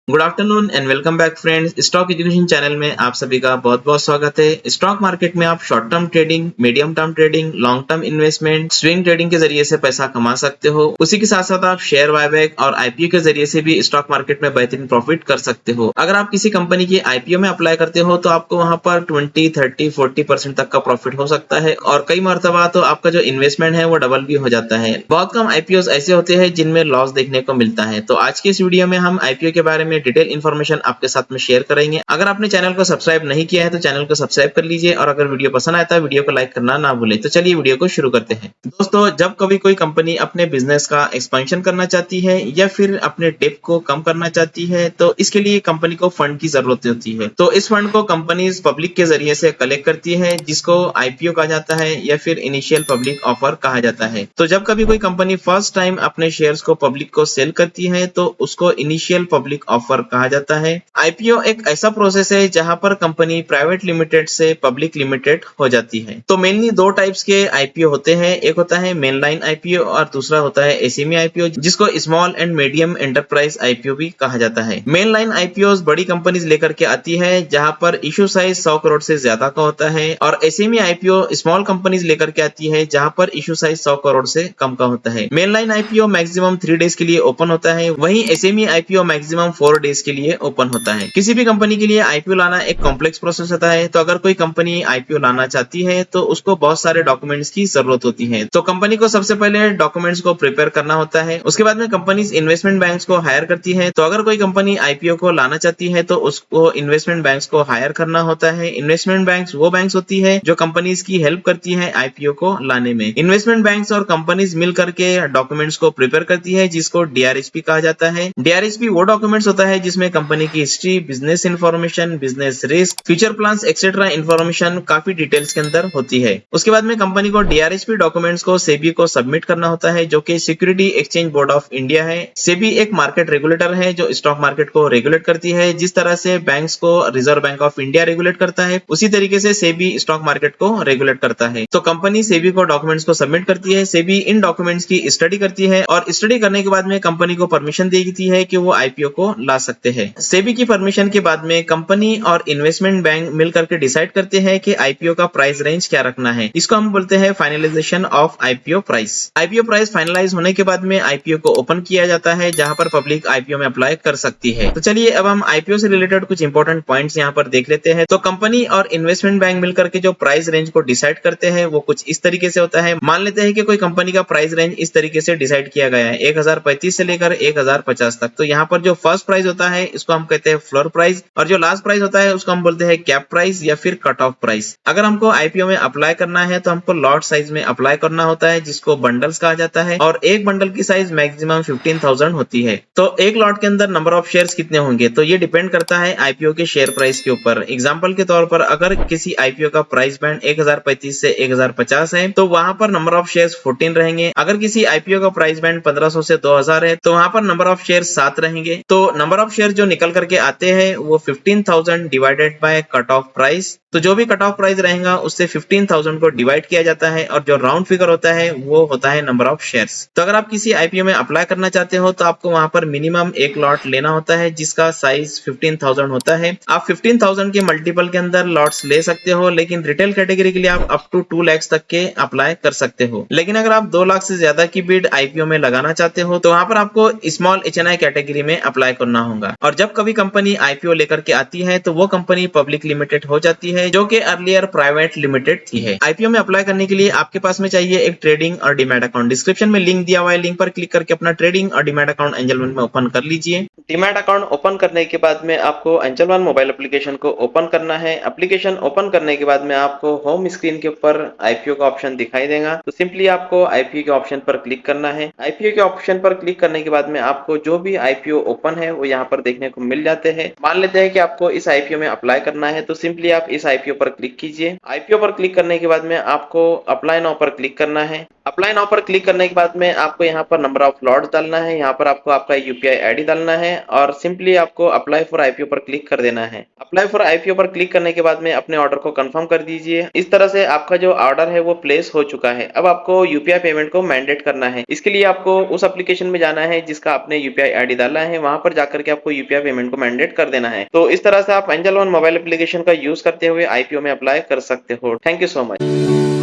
Good afternoon and welcome back friends. Stock education channel में आप सभी का बहुत बहुत स्वागत है। स्टॉक मार्केट में आप short term trading, medium term trading, long term investment, swing trading के जरिए से पैसा कमा सकते हो। उसी के साथ साथ आप शेयर बायबैक और आईपीओ के जरिए से भी स्टॉक मार्केट में बेहतरीन प्रॉफिट कर सकते हो। अगर आप किसी कंपनी की आईपीओ में अप्लाई करते हो तो आपको वहां पर 20, 30, 40% तक का प्रॉफिट हो सकता है और कई मरतबा तो आपका जो इन्वेस्टमेंट है वो डबल भी हो जाता है। बहुत कम आईपीओ ऐसे होते हैं जिनमें लॉस देखने को मिलता है। तो आज की इस वीडियो में हम आईपीओ के बारे में डिटेल इन्फॉर्मेशन आपके साथ में शेयर करेंगे। अगर आपने चैनल को सब्सक्राइब नहीं किया है तो चैनल को सब्सक्राइब कर लीजिए और अगर वीडियो पसंद आता है वीडियो को लाइक करना ना भूलें। तो चलिए वीडियो को शुरू करते हैं। दोस्तों, जब कभी कोई कंपनी अपने बिजनेस का एक्सपेंशन करना चाहती है या फिर अपने डेट को कम करना चाहती है तो इसके लिए कंपनी को फंड की जरूरत होती है। तो इस फंड को कंपनीज पब्लिक के जरिए से कलेक्ट करती है जिसको आईपीओ कहा जाता है या फिर इनिशियल पब्लिक ऑफर कहा जाता है। तो जब कभी कोई कंपनी फर्स्ट टाइम अपने शेयर्स को पब्लिक को सेल करती है तो उसको इनिशियल पब्लिक ऑफर कहा जाता है। आईपीओ एक ऐसा प्रोसेस है जहां पर कंपनी प्राइवेट लिमिटेड से पब्लिक लिमिटेड हो जाती है। तो मेनली दो टाइप्स के आईपीओ होते हैं, एक होता है मेन लाइन आईपीओ और दूसरा होता है एसएमई आईपीओ जिसको small and medium enterprise IPO भी कहा जाता है। मेन लाइन आईपीओ बड़ी कंपनीज लेकर के आती है जहां पर इशू साइज 100 करोड़ से ज्यादा का होता है और एसएमई आईपीओ स्मॉल कंपनीज लेकर के आती है जहां पर इशू साइज 100 करोड़ से कम का होता है। Main line IPO maximum 3 days के लिए ओपन होता है, वहीं एसएमई आईपीओ मैक्सिमम 4 डेज के लिए ओपन होता है। किसी भी कंपनी के लिए आईपीओ लाना एक कॉम्प्लेक्स प्रोसेस होता है। तो अगर कोई कंपनी आईपीओ लाना चाहती है तो उसको बहुत सारे डॉक्यूमेंट्स की जरूरत होती है। तो कंपनी को सबसे पहले डॉक्यूमेंट्स को प्रिपेयर करना होता है। उसके बाद में कंपनीज इन्वेस्टमेंट बैंक्स को हायर करती है। तो अगर कोई कंपनी आईपीओ को लाना चाहती है तो उसको इन्वेस्टमेंट बैंक्स को हायर करना होता है। इन्वेस्टमेंट बैंक्स वो बैंक्स होती है जो कंपनीज की हेल्प करती है आईपीओ को लाने में। इन्वेस्टमेंट बैंक्स और कंपनीज मिल करके डॉक्यूमेंट्स को प्रिपेयर करती है जिसको डीआरएचपी कहा जाता है। डीआरएचपी वो डॉक्यूमेंट्स होता है जिसमें कंपनी की history, business information, business risk, future plans etcetera information काफी डिटेल्स के अंदर होती है। उसके बाद में कंपनी को डीआरएचपी डॉक्यूमेंट्स को सेबी को सबमिट करना होता है जो कि security exchange board of India है। सेबी एक मार्केट रेगुलेटर है जो स्टॉक मार्केट को रेगुलेट करती है। जिस तरह से बैंक्स को reserve bank of India regulate करता है उसी तरीके से सेबी स्टॉक मार्केट को रेगुलेट करता है। तो कंपनी सेबी को डॉक्यूमेंट्स को सबमिट करती है। सेबी इन डॉक्यूमेंट्स की स्टडी करती है और स्टडी करने के बाद में कंपनी को परमिशन देती है कि वो आईपीओ को ला सकते हैं। सेबी की परमिशन के बाद में कंपनी और इन्वेस्टमेंट बैंक मिलकर के डिसाइड करते हैं कि आईपीओ का प्राइस रेंज क्या रखना है। इसको हम बोलते हैं finalisation of IPO price. IPO price finalise होने के बाद में आईपीओ को ओपन किया जाता है जहां पर पब्लिक आईपीओ में अप्लाई कर सकती है। तो चलिए अब हम आईपीओ से रिलेटेड कुछ इंपॉर्टेंट पॉइंट्स यहाँ पर देख लेते हैं। तो कंपनी और इन्वेस्टमेंट बैंक मिलकर के जो प्राइस रेंज को डिसाइड करते हैं वो कुछ इस तरीके से होता है। मान लेते हैं कि कोई कंपनी का प्राइस रेंज इस तरीके से डिसाइड किया गया है 1035 से लेकर 1050 तक। तो यहाँ पर जो फर्स्ट प्राइस होता है इसको हम कहते हैं फ्लोर प्राइस और जो लास्ट प्राइस होता है उसको हम बोलते हैं कैप प्राइस या फिर कट ऑफ प्राइस। अगर हमको आईपीओ में अप्लाई करना है तो हमको लॉट साइज में अप्लाई करना होता है जिसको बंडल्स कहा जाता है और एक बंडल की साइज मैक्सिमम 15,000 होती है। तो एक लॉट के अंदर नंबर ऑफ शेयर्स कितने होंगे तो ये डिपेंड करता है आईपीओ के शेयर प्राइस के ऊपर। एग्जांपल के तौर पर अगर किसी आईपीओ का प्राइस बैंड 1035 से 1050 है तो वहां पर नंबर ऑफ शेयर्स 14 रहेंगे। अगर किसी आईपीओ का प्राइस बैंड 1500 से 2000 है तो वहां पर नंबर ऑफ शेयर 7 रहेंगे। तो नंबर ऑफ शेयर जो निकल करके आते हैं वो 15,000 divided by cut off price. तो जो भी कट ऑफ प्राइस रहेगा उससे 15,000 को डिवाइड किया जाता है और जो राउंड फिगर होता है वो होता है नंबर ऑफ शेयर्स। तो अगर आप किसी आईपीओ में अप्लाई करना चाहते हो तो आपको वहां पर मिनिमम एक लॉट लेना होता है जिसका साइज 15,000 होता है। आप 15,000 के मल्टीपल के अंदर लॉट्स ले सकते हो लेकिन रिटेल कैटेगरी के लिए आप अप टू 2 लाख तक के अप्लाई कर सकते हो। लेकिन अगर आप 2 लाख से ज्यादा की बिड आईपीओ में लगाना चाहते हो तो वहां पर आपको स्मॉल एचएनआई कैटेगरी में अप्लाई करना होगा। और जब कभी कंपनी आईपीओ लेकर के आती है तो वो कंपनी पब्लिक लिमिटेड हो जाती है जो कि अर्लियर प्राइवेट लिमिटेड थी है। आईपीओ में अप्लाई करने के लिए आपके पास में चाहिए एक ट्रेडिंग और डीमैट अकाउंट। डिस्क्रिप्शन में लिंक दिया हुआ है, लिंक पर क्लिक करके अपना ट्रेडिंग और डीमैट अकाउंट एंजल वन में ओपन कर लीजिए। डीमैट अकाउंट ओपन करने के बाद में आपको एंजल वन मोबाइल एप्लीकेशन को ओपन करना है। एप्लीकेशन ओपन करने के बाद में आपको होम स्क्रीन के ऊपर आईपीओ का ऑप्शन दिखाई देगा। तो सिंपली आपको आईपीओ के ऑप्शन पर क्लिक करना है। आईपीओ के ऑप्शन पर क्लिक करने के बाद में आपको जो भी आईपीओ ओपन है वो यहाँ पर देखने को मिल जाते हैं। मान लेते हैं कि आपको इस आईपीओ में अप्लाई करना है तो सिंपली आप इस आईपीओ पर क्लिक कीजिए। आईपीओ पर क्लिक करने के बाद में आपको अप्लाई नाउ पर क्लिक करना है। अप्लाई नाउ पर क्लिक करने के बाद में आपको यहाँ पर नंबर ऑफ लॉट्स डालना है, यहाँ पर आपको आपका यूपीआई आईडी डालना है और सिंपली आपको अप्लाई फॉर आईपीओ पर क्लिक कर देना है। अप्लाई फॉर आईपीओ पर क्लिक करने के बाद में अपने ऑर्डर को कंफर्म कर दीजिए। इस तरह से आपका जो ऑर्डर है वो प्लेस हो चुका है। अब आपको यूपीआई पेमेंट को मैंडेट करना है। इसके लिए आपको उस एप्लीकेशन में जाना है जिसका आपने यूपीआई आईडी डाला है, वहां पर जाकर के आपको यूपीआई पेमेंट को मैंडेट कर देना है। तो इस तरह से आप एंजल वन मोबाइल एप्लीकेशन का यूज करते हुए आईपीओ में अप्लाई कर सकते हो। Thank you so much.